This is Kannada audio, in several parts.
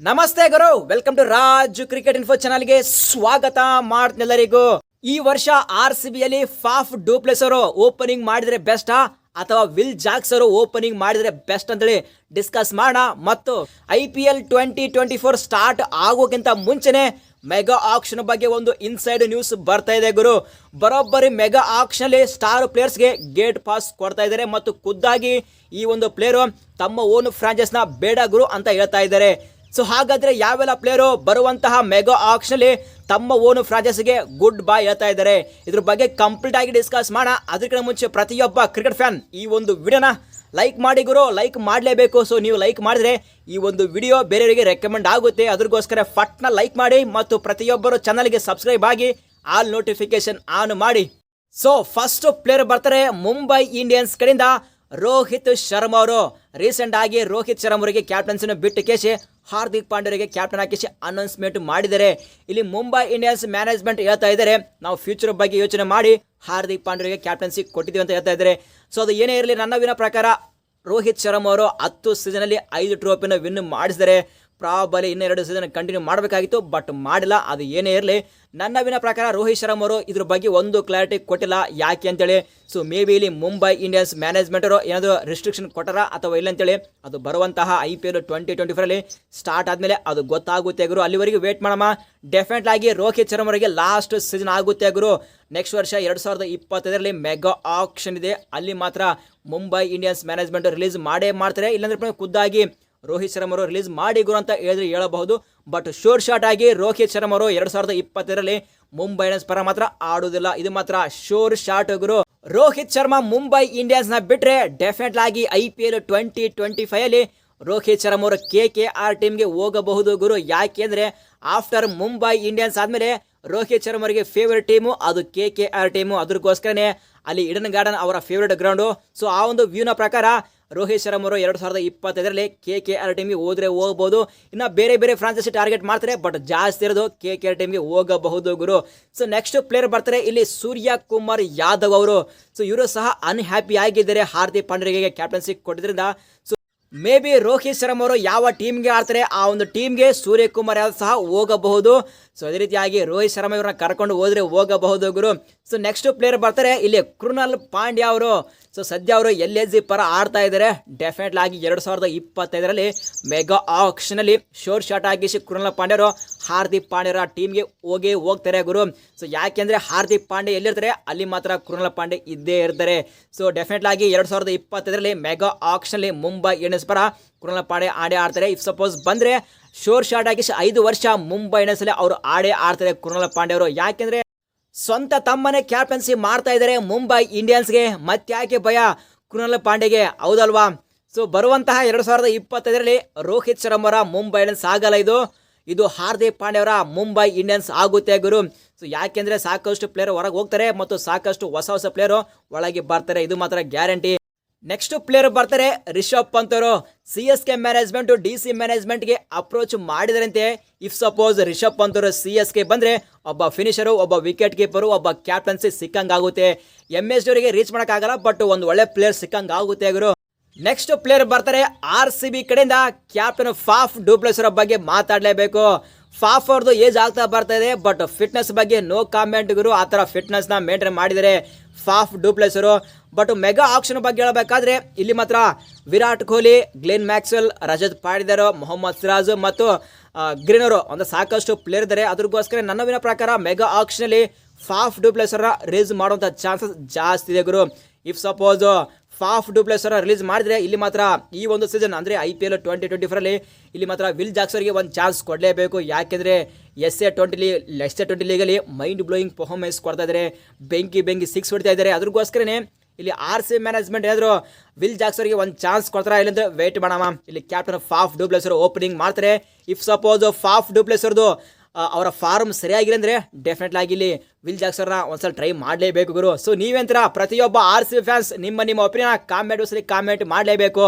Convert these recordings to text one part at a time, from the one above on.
ನಮಸ್ತೆ ಗುರು, welcome to Raj cricket info ಚಾನಲ್ಗೆ ಸ್ವಾಗತ ಮಾಡ್ತಿನೆಲ್ಲರಿಗೂ. ಈ ವರ್ಷ RCBಯಲ್ಲಿ ಫಾಫ್ ಡೂಪ್ಲೆಸ್ ಅವರು ಓಪನಿಂಗ್ ಮಾಡಿದ್ರೆ ಬೆಸ್ಟಾ ಅಥವಾ ವಿಲ್ ಜಾಕ್ಸ್ ಅವರು ಓಪನಿಂಗ್ ಮಾಡಿದ್ರೆ ಬೆಸ್ಟ್ ಅಂತೇಳಿ ಡಿಸ್ಕಸ್ ಮಾಡೋಣ. ಮತ್ತು IPL 2024 ಸ್ಟಾರ್ಟ್ ಆಗೋಕ್ಕಿಂತ ಮುಂಚೆನೆ ಮೆಗಾ ಆಕ್ಷನ್ ಬಗ್ಗೆ ಒಂದು ಇನ್ಸೈಡ್ ನ್ಯೂಸ್ ಬರ್ತಾ ಇದೆ ಗುರು. ಬರೋಬ್ಬರಿ ಮೆಗಾ ಆಕ್ಷನ್ ಅಲ್ಲಿ ಸ್ಟಾರ್ ಪ್ಲೇಯರ್ಸ್ಗೆ ಗೇಟ್ ಪಾಸ್ ಕೊಡ್ತಾ ಇದ್ದಾರೆ ಮತ್ತು ಖುದ್ದಾಗಿ ಈ ಒಂದು ಪ್ಲೇಯರು ತಮ್ಮ ಓನ್ ಫ್ರಾಂಚೈಸ್ನ ಬೇಡ ಗುರು ಅಂತ ಹೇಳ್ತಾ ಇದ್ದಾರೆ. ಸೊ ಹಾಗಾದ್ರೆ ಯಾವೆಲ್ಲ ಪ್ಲೇಯರು ಬರುವಂತಹ ಮೆಗಾ ಆಕ್ಷನ್ ಅಲ್ಲಿ ತಮ್ಮ ಓನ್ ಫ್ರಾಂಚೈಸಿಗೆ ಗುಡ್ ಬಾಯ್ ಹೇಳ್ತಾ ಇದ್ದಾರೆ, ಇದ್ರ ಬಗ್ಗೆ ಕಂಪ್ಲೀಟ್ ಆಗಿ ಡಿಸ್ಕಸ್ ಮಾಡೋಣ. ಅದಕ್ಕಿಂತ ಮುಂಚೆ ಪ್ರತಿಯೊಬ್ಬ ಕ್ರಿಕೆಟ್ ಫ್ಯಾನ್ ಈ ಒಂದು ವಿಡಿಯೋನ ಲೈಕ್ ಮಾಡಿ ಗುರು, ಲೈಕ್ ಮಾಡಲೇಬೇಕು. ಸೊ ನೀವು ಲೈಕ್ ಮಾಡಿದ್ರೆ ಈ ಒಂದು ವಿಡಿಯೋ ಬೇರೆಯವರಿಗೆ ರೆಕಮೆಂಡ್ ಆಗುತ್ತೆ. ಅದ್ರಗೋಸ್ಕರ ಫಟ್ನ ಲೈಕ್ ಮಾಡಿ ಮತ್ತು ಪ್ರತಿಯೊಬ್ಬರು ಚಾನಲ್ಗೆ ಸಬ್ಸ್ಕ್ರೈಬ್ ಆಗಿ ಆಲ್ ನೋಟಿಫಿಕೇಶನ್ ಆನ್ ಮಾಡಿ. ಸೊ ಫಸ್ಟ್ ಪ್ಲೇಯರ್ ಬರ್ತಾರೆ ಮುಂಬೈ ಇಂಡಿಯನ್ಸ್ ಕಡೆಯಿಂದ ರೋಹಿತ್ ಶರ್ಮಾ ಅವರು. ರೀಸೆಂಟ್ ಆಗಿ ರೋಹಿತ್ ಶರ್ಮಾ ಅವರಿಗೆ ಕ್ಯಾಪ್ಟನ್ಸಿನ ಬಿಟ್ಟು ಕೇಸಿ ಹಾರ್ದಿಕ್ ಪಾಂಡ್ಯರಿಗೆ ಕ್ಯಾಪ್ಟನ್ ಹಾಕಿಸಿ ಅನೌನ್ಸ್ಮೆಂಟ್ ಮಾಡಿದ್ದಾರೆ. ಇಲ್ಲಿ ಮುಂಬೈ ಇಂಡಿಯನ್ಸ್ ಮ್ಯಾನೇಜ್ಮೆಂಟ್ ಹೇಳ್ತಾ ಇದ್ದಾರೆ, ನಾವು ಫ್ಯೂಚರ್ ಬಗ್ಗೆ ಯೋಚನೆ ಮಾಡಿ ಹಾರ್ದಿಕ್ ಪಾಂಡ್ಯರಿಗೆ ಕ್ಯಾಪ್ಟನ್ಸಿ ಕೊಟ್ಟಿದ್ದೀವಿ ಅಂತ ಹೇಳ್ತಾ ಇದ್ದಾರೆ. ಸೊ ಅದು ಏನೇ ಇರಲಿ, ನನ್ನ ವಿನ ಪ್ರಕಾರ ರೋಹಿತ್ ಶರ್ಮಾ ಅವರು 10 ಸೀಸನಲ್ಲಿ 5 ಟ್ರೋಫಿನ ವಿನ್ ಮಾಡಿಸಿದರೆ. ಪ್ರಾಬಲಿ ಇನ್ನೆರಡು ಸೀಸನ್ ಕಂಟಿನ್ಯೂ ಮಾಡಬೇಕಾಗಿತ್ತು, ಬಟ್ ಮಾಡಿಲ್ಲ. ಅದು ಏನೇ ಇರಲಿ, ನನ್ನ ವಿನ ಪ್ರಕಾರ ರೋಹಿತ್ ಶರ್ಮಾ ಅವರು ಇದ್ರ ಬಗ್ಗೆ ಒಂದು ಕ್ಲಾರಿಟಿ ಕೊಟ್ಟಿಲ್ಲ, ಯಾಕೆ ಅಂತೇಳಿ. ಸೊ ಮೇ ಬಿ ಇಲ್ಲಿ ಮುಂಬೈ ಇಂಡಿಯನ್ಸ್ ಮ್ಯಾನೇಜ್ಮೆಂಟ್ ಅವರು ಏನಾದರೂ ರಿಸ್ಟ್ರಿಕ್ಷನ್ ಕೊಟ್ಟಾರ ಅಥವಾ ಇಲ್ಲ ಅಂತೇಳಿ ಅದು ಬರುವಂತಹ IPL 2024 ಸ್ಟಾರ್ಟ್ ಆದಮೇಲೆ ಅದು ಗೊತ್ತಾಗುತ್ತೆ ಗುರು. ಅಲ್ಲಿವರೆಗೂ ವೇಟ್ ಮಾಡಮ್ಮ. ಡೆಫಿನೆಟ್ ಆಗಿ ರೋಹಿತ್ ಶರ್ಮಾ ಅವರಿಗೆ ಲಾಸ್ಟ್ ಸೀಸನ್ ಆಗುತ್ತೆ ಗುರು. ನೆಕ್ಸ್ಟ್ ವರ್ಷ 2025 ಮೆಗಾ ಆಕ್ಷನ್ ಇದೆ, ಅಲ್ಲಿ ಮಾತ್ರ ಮುಂಬೈ ಇಂಡಿಯನ್ಸ್ ಮ್ಯಾನೇಜ್ಮೆಂಟ್ ರಿಲೀಸ್ ಮಾಡೇ ಮಾಡ್ತಾರೆ. ಇಲ್ಲಾಂದ್ರೆ ಖುದ್ದಾಗಿ ರೋಹಿತ್ ಶರ್ಮಾ ಅವರು ರಿಲೀಸ್ ಮಾಡಿ ಗುರು ಅಂತ ಹೇಳಿದ್ರೆ ಹೇಳಬಹುದು. ಬಟ್ ಶೋರ್ ಶಾಟ್ ಆಗಿ ರೋಹಿತ್ ಶರ್ಮಾ ಅವರು 2025 ಮುಂಬೈ ಇಂಡಿಯನ್ಸ್ ಪರ ಮಾತ್ರ ಆಡುವುದಿಲ್ಲ, ಇದು ಮಾತ್ರ ಶೋರ್ ಶಾಟ್ ಗುರು. ರೋಹಿತ್ ಶರ್ಮಾ ಮುಂಬೈ ಇಂಡಿಯನ್ಸ್ ನ ಬಿಟ್ರೆ ಡೆಫಿನೆಟ್ ಆಗಿ IPL 2025 ರೋಹಿತ್ ಶರ್ಮಾ ಅವರು KKR ಟೀಮ್ಗೆ ಹೋಗಬಹುದು ಗುರು. ಯಾಕೆಂದ್ರೆ ಆಫ್ಟರ್ ಮುಂಬೈ ಇಂಡಿಯನ್ಸ್ ಆದ್ಮೇಲೆ ರೋಹಿತ್ ಶರ್ಮಾ ಅವರಿಗೆ ಫೇವರೇಟ್ ಟೀಮು ಅದು KKR ಟೀಮು. ಅದ್ರಗೋಸ್ಕರನೇ ಅಲ್ಲಿ ಇಡನ್ ಗಾರ್ಡನ್ ಅವರ ಫೇವರೇಟ್ ಗ್ರೌಂಡು. ಸೊ ಆ ಒಂದು ವ್ಯೂನ ಪ್ರಕಾರ ರೋಹಿತ್ ಶರ್ಮಾ ಅವರು 2025 KKR ಟೀಮ್ಗೆ ಹೋದ್ರೆ ಹೋಗಬಹುದು. ಇನ್ನು ಬೇರೆ ಬೇರೆ ಫ್ರಾಂಚೈಸಿ ಟಾರ್ಗೆಟ್ ಮಾಡ್ತಾರೆ, ಬಟ್ ಜಾಸ್ತಿ ಇರೋದು KKR ಟೀಮ್ಗೆ ಹೋಗಬಹುದು ಗುರು. ಸೊ ನೆಕ್ಸ್ಟ್ ಪ್ಲೇಯರ್ ಬರ್ತಾರೆ ಇಲ್ಲಿ ಸೂರ್ಯ ಕುಮಾರ್ ಯಾದವ್ ಅವರು. ಸೊ ಇವರು ಸಹ ಅನ್ಹ್ಯಾಪಿ ಆಗಿದ್ದಾರೆ ಹಾರ್ದಿಕ್ ಪಾಂಡ್ಯರಿಗೆ ಕ್ಯಾಪ್ಟನ್ಸಿ ಕೊಟ್ಟಿದ್ರಿಂದ. So maybe Rohit Sharma ಅವರು ಯಾವ ಟೀಮ್ಗೆ ಆಡ್ತಾರೆ ಆ ಒಂದು ಟೀಮ್ಗೆ ಸೂರ್ಯ ಕುಮಾರ್ ಯಾದವ್ ಸಹ ಹೋಗಬಹುದು. ಸೊ ಅದೇ ರೀತಿಯಾಗಿ ರೋಹಿತ್ ಶರ್ಮಾ ಇವರನ್ನ ಕರ್ಕೊಂಡು ಹೋದ್ರೆ ಹೋಗಬಹುದು ಗುರು. ಸೊ ನೆಕ್ಸ್ಟ್ ಪ್ಲೇಯರ್ ಬರ್ತಾರೆ ಇಲ್ಲಿ ಕೃಣಾಲ್ ಪಾಂಡ್ಯ ಅವರು. ಸೊ ಸದ್ಯ ಅವರು LSG ಪರ ಆಡ್ತಾ ಇದ್ದಾರೆ. ಡೆಫಿನೆಟ್ ಆಗಿ 2025 ಮೆಗಾ ಆಕ್ಷನ್ ಅಲ್ಲಿ ಶೋರ್ ಶಾಟ್ ಆಗಿಸಿ ಕೃಣಾಲ್ ಪಾಂಡ್ಯ ಅವರು ಹಾರ್ದಿಕ್ ಪಾಂಡ್ಯರ ಟೀಮ್ಗೆ ಹೋಗ್ತಾರೆ ಗುರು. ಸೊ ಯಾಕೆಂದ್ರೆ ಹಾರ್ದಿಕ್ ಪಾಂಡ್ಯ ಎಲ್ಲಿರ್ತಾರೆ ಅಲ್ಲಿ ಮಾತ್ರ ಕೃಣಾಲ್ ಪಾಂಡ್ಯ ಇದ್ದೇ ಇರ್ತಾರೆ. ಸೊ ಡೆಫಿನೆಟ್ ಆಗಿ 2025 ಮೆಗಾ ಆಕ್ಷನ್ ಅಲ್ಲಿ ಮುಂಬೈ ಇಂಡಿಯನ್ಸ್ ಪರ ಕೃಣಾಲ್ ಪಾಂಡ್ಯ ಆಡ್ತಾರೆ. ಇಫ್ ಸಪೋಸ್ ಬಂದ್ರೆ ಶೋರ್ ಶಾಟ್ ಆಗಿಸಿ 5 ವರ್ಷ ಮುಂಬೈ ಇಂಡಿಯನ್ಸ್ ಅಲ್ಲಿ ಅವರು ಆಡ್ತಾರೆ ಕೃಣಾಲ್ ಪಾಂಡ್ಯ ಅವರು. ಯಾಕೆಂದ್ರೆ ಸ್ವಂತ ತಮ್ಮನೇ ಕ್ಯಾಪ್ಟನ್ಸಿ ಮಾಡ್ತಾ ಇದ್ದಾರೆ ಮುಂಬೈ ಇಂಡಿಯನ್ಸ್ಗೆ, ಮತ್ತ್ಯಾಕೆ ಭಯ ಕೃಣಾಲ್ ಪಾಂಡ್ಯಗೆ, ಹೌದಲ್ವಾ? ಸೊ ಬರುವಂತಹ 2025 ರೋಹಿತ್ ಶರ್ಮಾ ಅವರ ಮುಂಬೈ ಇಂಡಿಯನ್ಸ್ ಆಗಲ್ಲ, ಇದು ಹಾರ್ದಿಕ್ ಪಾಂಡ್ಯ ಅವರ ಮುಂಬೈ ಇಂಡಿಯನ್ಸ್ ಆಗುತ್ತೆ ಗುರು. ಸೊ ಯಾಕೆಂದ್ರೆ ಸಾಕಷ್ಟು ಪ್ಲೇಯರ್ ಹೊರಗೆ ಹೋಗ್ತಾರೆ ಮತ್ತು ಸಾಕಷ್ಟು ಹೊಸ ಪ್ಲೇಯರ್ ಒಳಗೆ ಬರ್ತಾರೆ, ಇದು ಮಾತ್ರ ಗ್ಯಾರಂಟಿ. ನೆಕ್ಸ್ಟ್ ಪ್ಲೇಯರ್ ಬರ್ತಾರೆ ರಿಷಬ್ ಪಂತ್ ಅವರು. CSK ಮ್ಯಾನೇಜ್ಮೆಂಟ್ DC ಮ್ಯಾನೇಜ್ಮೆಂಟ್ಗೆ ಅಪ್ರೋಚ್ ಮಾಡಿದರಂತೆ. ಇಫ್ ಸಪೋಸ್ ರಿಷಬ್ ಪಂತ್ ಅವರು CSK ಬಂದ್ರೆ ಒಬ್ಬ ಫಿನಿಷರು, ಒಬ್ಬ ವಿಕೆಟ್ ಕೀಪರು, ಒಬ್ಬ ಕ್ಯಾಪ್ಟನ್ಸಿ ಸಿಕ್ಕಂಗಾಗುತ್ತೆ. MSD ಅವರಿಗೆ ರೀಚ್ ಮಾಡೋಕ್ಕಾಗಲ್ಲ, ಬಟ್ ಒಂದು ಒಳ್ಳೆ ಪ್ಲೇಯರ್ ಸಿಕ್ಕಂಗಾಗುತ್ತೆ ಗುರು. ನೆಕ್ಸ್ಟ್ ಪ್ಲೇಯರ್ ಬರ್ತಾರೆ RCB ಕಡೆಯಿಂದ ಕ್ಯಾಪ್ಟನ್ ಫಾಫ್ ಡೂಪ್ಲೆಸ್ ಅವರ ಬಗ್ಗೆ ಮಾತಾಡಲೇಬೇಕು. ಫಾಫ್ ಅವ್ರದ್ದು ಏಜ್ ಆಗ್ತಾ ಬರ್ತಾ ಇದೆ, ಬಟ್ ಫಿಟ್ನೆಸ್ ಬಗ್ಗೆ ನೋ ಕಾಮೆಂಟ್ ಗುರು. ಆ ಥರ ಫಿಟ್ನೆಸ್ನ ಮೇಂಟೈನ್ ಮಾಡಿದರೆ ಫಾಫ್ ಡೂಪ್ಲೆಸ್ ಅವರು. ಬಟ್ ಮೆಗಾ ಆಕ್ಷನ್ ಬಗ್ಗೆ ಹೇಳಬೇಕಾದ್ರೆ ಇಲ್ಲಿ ಮಾತ್ರ ವಿರಾಟ್ ಕೊಹ್ಲಿ, ಗ್ಲೆನ್ ಮ್ಯಾಕ್ಸ್ವೆಲ್, ರಜತ್ ಪಾಟಿದಾರ್, ಮೊಹಮ್ಮದ್ ಸಿರಾಜ್ ಮತ್ತು ಗ್ರೀನ್ ಅವರು ಒಂದು ಸಾಕಷ್ಟು ಪ್ಲೇಯರ್ ಇದ್ದಾರೆ. ಅದ್ರಗೋಸ್ಕರ ನನ್ನ ವಿನ ಪ್ರಕಾರ ಮೆಗಾ ಆಕ್ಷನಲ್ಲಿ ಫಾಫ್ ಡೂಪ್ಲೆಸ್ ಅವರ ರಿಲೀಸ್ ಮಾಡುವಂಥ ಚಾನ್ಸಸ್ ಜಾಸ್ತಿ ಇದೆ ಗುರು. ಇಫ್ ಸಪೋಸ್ ಫಾಫ್ ಡೂಪ್ಲೆಸ್ ಅವರ ರಿಲೀಸ್ ಮಾಡಿದ್ರೆ ಇಲ್ಲಿ ಮಾತ್ರ ಈ ಒಂದು ಸೀಸನ್ ಅಂದರೆ IPL 2024 ಇಲ್ಲಿ ಮಾತ್ರ ವಿಲ್ ಜಾಕ್ಸ್ ಅವರಿಗೆ ಒಂದು ಚಾನ್ಸ್ ಕೊಡಲೇಬೇಕು. ಯಾಕೆಂದರೆ SA20 legally mind blowing performance ಕೊಡ್ತಾ ಇದ್ದಾರೆ, ಬೆಂಕಿ 6 ಹೊಡಿತಾ ಇದ್ದಾರೆ. ಅದ್ರಗೋಸ್ಕರನೇ ಇಲ್ಲಿ RCB ಮ್ಯಾನೇಜ್ಮೆಂಟ್ ಏನಾದರೂ ವಿಲ್ ಜಾಕ್ಸ್ ಅವರಿಗೆ ಒಂದು ಚಾನ್ಸ್ ಕೊಡ್ತಾರೆ, ಇಲ್ಲಂದ್ರೆ ವೇಟ್ ಮಾಡೋಣ. ಇಲ್ಲಿ ಕ್ಯಾಪ್ಟನ್ ಫಾಫ್ ಡೂಪ್ಲೆಸ್ ಅವರು ಓಪನಿಂಗ್ ಮಾಡ್ತಾರೆ. ಇಫ್ ಸಪೋಸ್ ಫಾಫ್ ಡೂಪ್ಲೆಸ್ ಅವ್ರದ್ದು ಅವರ ಫಾರ್ಮ್ ಸರಿಯಾಗಿಲ್ಲ ಅಂದರೆ ಡೆಫಿನೆಟ್ಲಿ ಆಗಿ ಇಲ್ಲಿ ವಿಲ್ ಜಾಕ್ಸ್ ಅವ್ರನ್ನ ಒಂದ್ಸಲ ಟ್ರೈ ಮಾಡಲೇಬೇಕು ಗುರು. ಸೊ ನೀವೆಂತರ ಪ್ರತಿಯೊಬ್ಬ RCB ಫ್ಯಾನ್ಸ್ ನಿಮ್ಮ ಒಪಿನಿಯನ್ ಕಾಮೆಂಟ್ ಮಾಡಲೇಬೇಕು.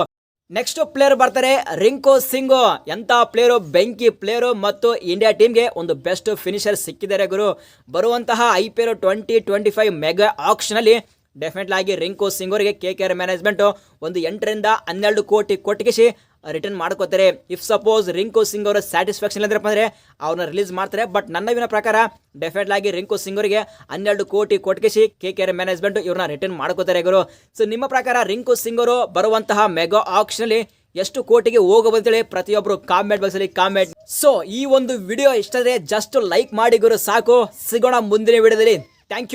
ನೆಕ್ಸ್ಟ್ ಪ್ಲೇಯರ್ ಬರ್ತಾರೆ ರಿಂಕು ಸಿಂಗ್. ಎಂಥ ಪ್ಲೇಯರು, ಬೆಂಕಿ ಪ್ಲೇಯರು ಮತ್ತು ಇಂಡಿಯಾ ಟೀಮ್ಗೆ ಒಂದು ಬೆಸ್ಟ್ ಫಿನಿಷರ್ ಸಿಕ್ಕಿದ್ದಾರೆ ಗುರು. ಬರುವಂತಹ IPL 2025 ಮೆಗಾ ಆಕ್ಷನ್ ಅಲ್ಲಿ ಡೆಫಿನೆಟ್ಲಿ ಆಗಿ ರಿಂಕು ಸಿಂಗ್ ಅವರಿಗೆ KKR ಮ್ಯಾನೇಜ್ಮೆಂಟ್ ಒಂದು 8 ರಿಂದ 12 ಕೋಟಿ ಕೊಟ್ಟಿಗೆ ರಿಟರ್ನ್ ಮಾಡ್ಕೋತಾರೆ. ಇಫ್ ಸಪೋಸ್ ರಿಂಕು ಸಿಂಗ್ ಅವರ ಸ್ಯಾಟಿಸ್ಫ್ಯಾಕ್ಷನ್ ಇಲ್ಲದ್ರಪ್ಪ ಅಂದರೆ ಅವ್ರನ್ನ ರಿಲೀಸ್ ಮಾಡ್ತಾರೆ. ಬಟ್ ನನ್ನ ಪ್ರಕಾರ ಡೆಫಿನೆಟ್ ಆಗಿ ರಿಂಕು ಸಿಂಗ್ ಅವರಿಗೆ 12 ಕೋಟಿ ಕೊಟ್ಕೇಸಿ KKR ಮ್ಯಾನೇಜ್ಮೆಂಟ್ ಇವ್ರನ್ನ ರಿಟರ್ನ್ ಮಾಡ್ಕೋತಾರೆ ಗುರು. ಸೊ ನಿಮ್ಮ ಪ್ರಕಾರ ರಿಂಕು ಸಿಂಗ್ ಅವರು ಬರುವಂತಹ ಮೆಗಾ ಆಕ್ಷನಲ್ಲಿ ಎಷ್ಟು ಕೋಟಿಗೆ ಹೋಗಬಹುದಂತೇಳಿ ಪ್ರತಿಯೊಬ್ಬರು ಕಾಮೆಂಟ್ ಬಾಕ್ಸಲ್ಲಿ ಕಾಮೆಂಟ್. ಸೊ ಈ ಒಂದು ವಿಡಿಯೋ ಇಷ್ಟಾದ್ರೆ ಜಸ್ಟ್ ಲೈಕ್ ಮಾಡಿ ಗುರು ಸಾಕು. ಸಿಗೋಣ ಮುಂದಿನ ವಿಡಿಯೋದಲ್ಲಿ. Thank you.